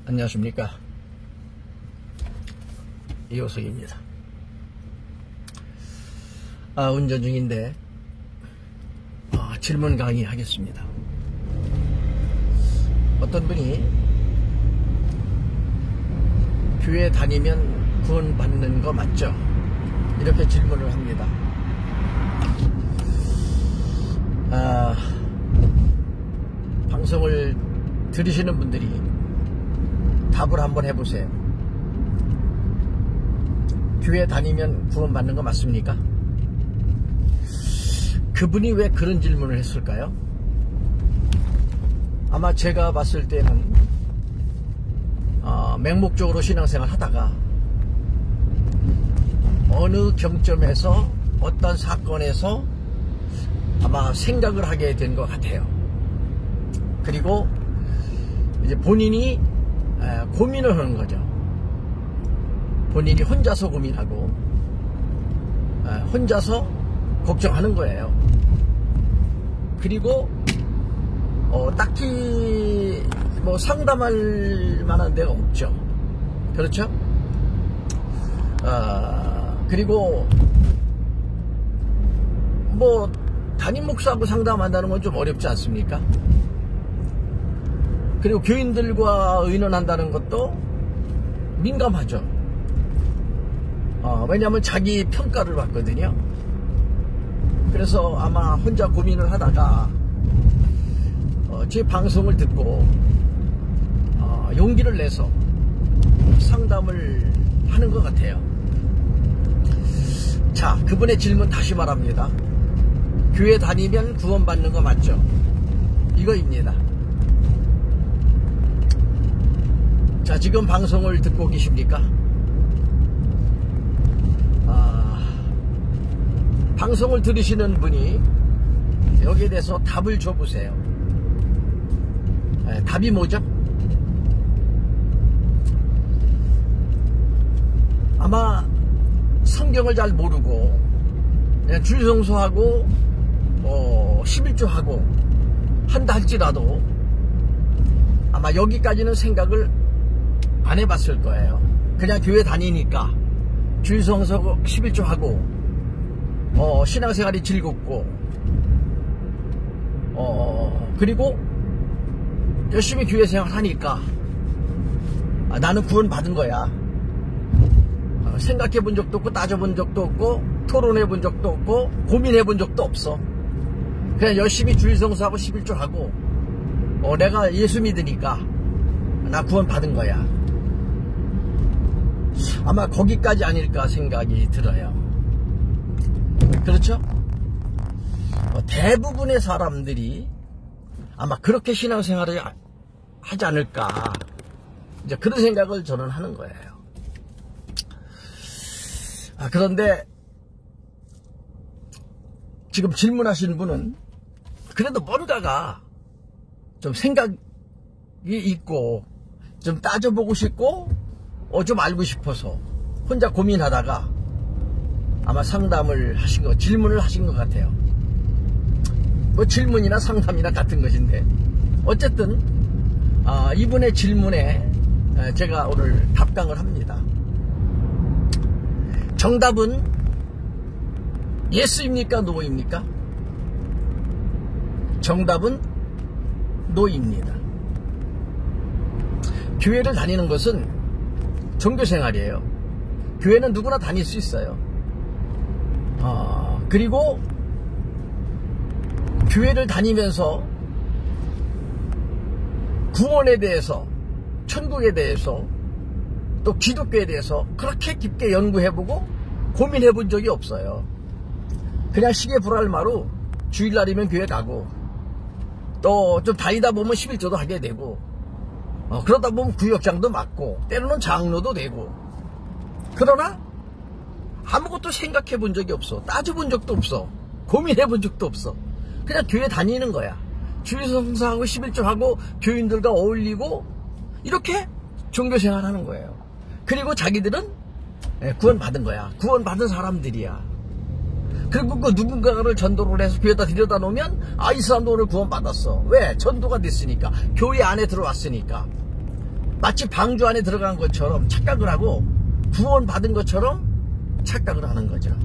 안녕하십니까, 이호석입니다. 운전 중인데 질문 강의하겠습니다. 어떤 분이 교회 다니면 구원받는 거 맞죠? 이렇게 질문을 합니다. 방송을 들으시는 분들이 답을 한번 해보세요. 교회 다니면 구원받는 거 맞습니까? 그분이 왜 그런 질문을 했을까요? 아마 제가 봤을 때는 맹목적으로 신앙생활 하다가 어느 경점에서 어떤 사건에서 아마 생각을 하게 된 것 같아요. 그리고 이제 본인이 고민을 하는 거죠. 본인이 혼자서 고민하고 혼자서 걱정하는 거예요. 그리고 딱히 뭐 상담할 만한 데가 없죠. 그렇죠? 그리고 뭐 담임 목사하고 상담한다는 건 좀 어렵지 않습니까? 그리고 교인들과 의논한다는 것도 민감하죠. 왜냐하면 자기 평가를 받거든요. 그래서 아마 혼자 고민을 하다가 제 방송을 듣고 용기를 내서 상담을 하는 것 같아요. 자, 그분의 질문 다시 말합니다. 교회 다니면 구원받는 거 맞죠? 이거입니다. 자, 지금 방송을 듣고 계십니까? 방송을 들으시는 분이 여기에 대해서 답을 줘보세요. 답이 뭐죠? 아마 성경을 잘 모르고 그냥 주일성수하고 11조하고 한다 할지라도 아마 여기까지는 생각을 안 해봤을 거예요. 그냥 교회 다니니까 주일성수하고 11조하고 신앙생활이 즐겁고 그리고 열심히 교회 생활 하니까 나는 구원 받은 거야. 생각해 본 적도 없고 따져본 적도 없고 토론해 본 적도 없고 고민해 본 적도 없어. 그냥 열심히 주일성수하고 11조하고 내가 예수 믿으니까 나 구원 받은 거야. 아마 거기까지 아닐까 생각이 들어요. 그렇죠? 대부분의 사람들이 아마 그렇게 신앙생활을 하지 않을까, 이제 그런 생각을 저는 하는 거예요. 그런데 지금 질문하신 분은 그래도 뭔가가 좀 생각이 있고 좀 따져보고 싶고 좀 알고 싶어서 혼자 고민하다가 아마 상담을 하신 거, 질문을 하신 것 같아요. 뭐 질문이나 상담이나 같은 것인데 어쨌든 이분의 질문에 제가 오늘 답강을 합니다. 정답은 예스입니까? 노입니까? 정답은 노입니다. 교회를 다니는 것은 종교생활이에요. 교회는 누구나 다닐 수 있어요. 그리고 교회를 다니면서 구원에 대해서, 천국에 대해서, 또 기독교에 대해서 그렇게 깊게 연구해보고 고민해본 적이 없어요. 그냥 시계 불알마로 주일날이면 교회 가고 또 좀 다니다 보면 11조도 하게 되고 그러다 보면 구역장도 맡고 때로는 장로도 되고, 그러나 아무것도 생각해 본 적이 없어. 따져본 적도 없어. 고민해 본 적도 없어. 그냥 교회 다니는 거야. 주일성수하고 11조하고 교인들과 어울리고 이렇게 종교생활 하는 거예요. 그리고 자기들은 구원받은 거야. 구원받은 사람들이야. 그리고 그 누군가를 전도를 해서 교회에다 들여다 놓으면 이 사람도 오늘 구원받았어. 왜? 전도가 됐으니까. 교회 안에 들어왔으니까. 마치 방주 안에 들어간 것처럼 착각을 하고 구원받은 것처럼 착각을 하는 거죠.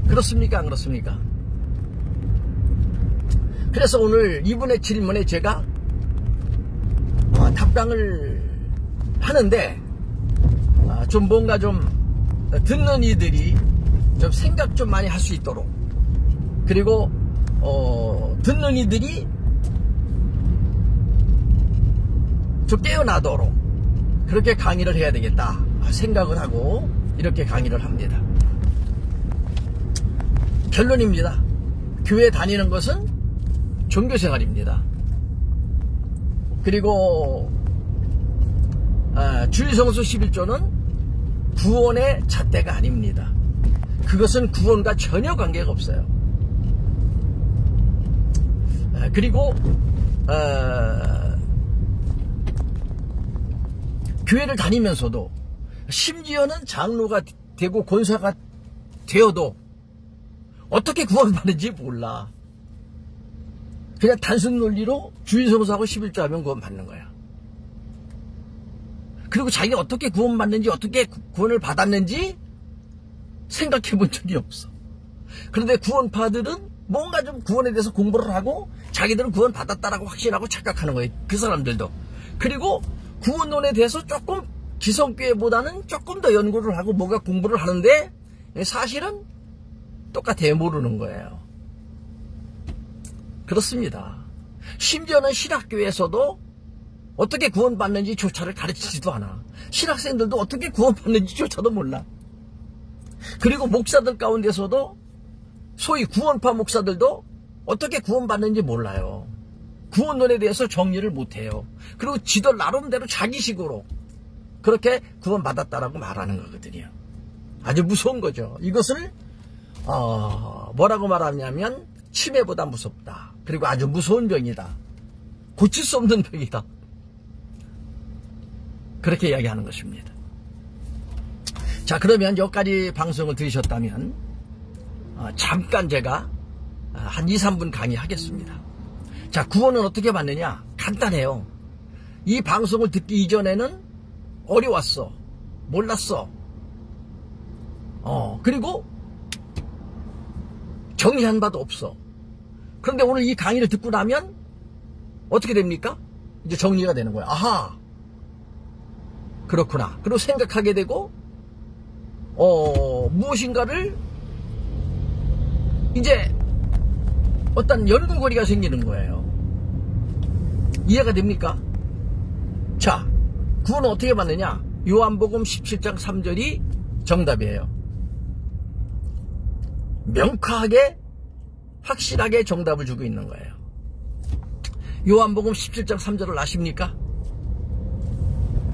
그렇습니까? 안 그렇습니까? 그래서 오늘 이분의 질문에 제가 답장을 하는데 좀 뭔가 좀 듣는 이들이 좀 생각 좀 많이 할 수 있도록, 그리고 듣는 이들이 좀 깨어나도록 그렇게 강의를 해야 되겠다 생각을 하고 이렇게 강의를 합니다. 결론입니다. 교회 다니는 것은 종교생활입니다. 그리고 주일성수 11조는 구원의 잣대가 아닙니다. 그것은 구원과 전혀 관계가 없어요. 그리고 교회를 다니면서도, 심지어는 장로가 되고 권사가 되어도 어떻게 구원받는지 몰라. 그냥 단순 논리로 주일성수하고 11조 하면 구원받는 거야. 그리고 자기가 어떻게 구원받는지, 어떻게 구원을 받았는지 생각해 본 적이 없어. 그런데 구원파들은 뭔가 좀 구원에 대해서 공부를 하고 자기들은 구원받았다라고 확신하고 착각하는 거예요. 그 사람들도. 그리고 구원론에 대해서 조금 기성교회보다는 조금 더 연구를 하고 뭔가 공부를 하는데 사실은 똑같아요. 모르는 거예요. 그렇습니다. 심지어는 신학교에서도 어떻게 구원받는지 조차를 가르치지도 않아. 신학생들도 어떻게 구원받는지 조차도 몰라. 그리고 목사들 가운데서도 소위 구원파 목사들도 어떻게 구원받는지 몰라요. 구원론에 대해서 정리를 못해요. 그리고 지들 나름대로 자기식으로 그렇게 구원받았다라고 말하는 거거든요. 아주 무서운 거죠. 이것을 뭐라고 말하냐면 치매보다 무섭다. 그리고 아주 무서운 병이다. 고칠 수 없는 병이다. 그렇게 이야기하는 것입니다. 자, 그러면 여기까지 방송을 들으셨다면 잠깐 제가 한 2, 3분 강의하겠습니다. 자, 구원은 어떻게 받느냐? 간단해요. 이 방송을 듣기 이전에는 어려웠어. 몰랐어. 그리고 정리한 바도 없어. 그런데 오늘 이 강의를 듣고 나면 어떻게 됩니까? 이제 정리가 되는 거야. 아하, 그렇구나. 그리고 생각하게 되고 무엇인가를 이제 어떤 연구거리가 생기는 거예요. 이해가 됩니까? 자, 구원은 어떻게 받느냐? 요한복음 17장 3절이 정답이에요. 명확하게 확실하게 정답을 주고 있는 거예요. 요한복음 17장 3절을 아십니까?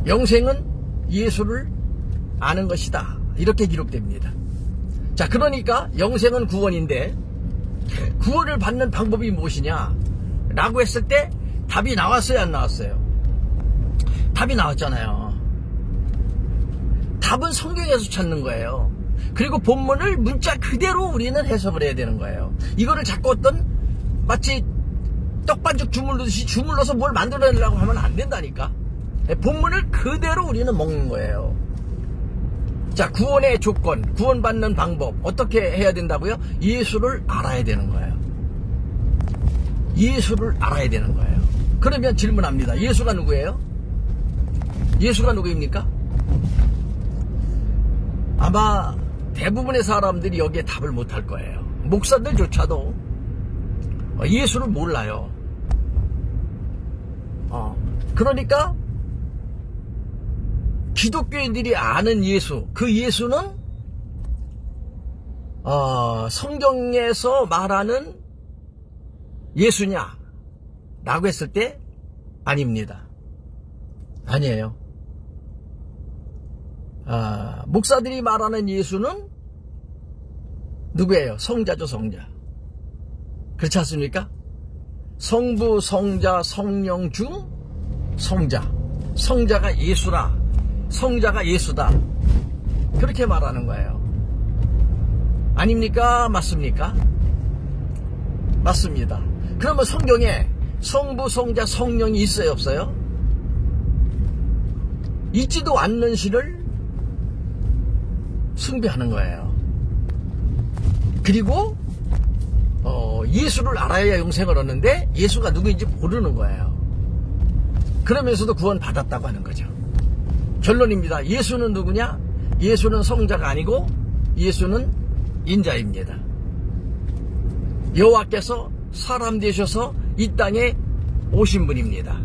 영생은 예수를 아는 것이다. 이렇게 기록됩니다. 자, 그러니까 영생은 구원인데 구원을 받는 방법이 무엇이냐 라고 했을 때 답이 나왔어요, 안 나왔어요? 답이 나왔잖아요. 답은 성경에서 찾는 거예요. 그리고 본문을 문자 그대로 우리는 해석을 해야 되는 거예요. 이거를 자꾸 어떤 마치 떡반죽 주물르듯이 주물러서 뭘 만들어내려고 하면 안 된다니까. 본문을 그대로 우리는 먹는 거예요. 자, 구원의 조건, 구원받는 방법 어떻게 해야 된다고요? 예수를 알아야 되는 거예요. 예수를 알아야 되는 거예요. 그러면 질문합니다. 예수가 누구예요? 예수가 누구입니까? 아마 대부분의 사람들이 여기에 답을 못할 거예요. 목사들조차도 예수를 몰라요. 그러니까 기독교인들이 아는 예수, 그 예수는 성경에서 말하는 예수냐 라고 했을 때 아닙니다. 아니에요. 목사들이 말하는 예수는 누구예요? 성자죠, 성자. 그렇지 않습니까? 성부, 성자, 성령 중 성자. 성자가 예수라. 성자가 예수다. 그렇게 말하는 거예요. 아닙니까? 맞습니까? 맞습니다. 그러면 성경에 성부, 성자, 성령이 있어요, 없어요? 있지도 않는 신을 숭배하는 거예요. 그리고 예수를 알아야 영생을 얻는데 예수가 누구인지 모르는 거예요. 그러면서도 구원 받았다고 하는 거죠. 결론입니다. 예수는 누구냐? 예수는 성자가 아니고 예수는 인자입니다. 여호와께서 사람 되셔서 이 땅에 오신 분입니다.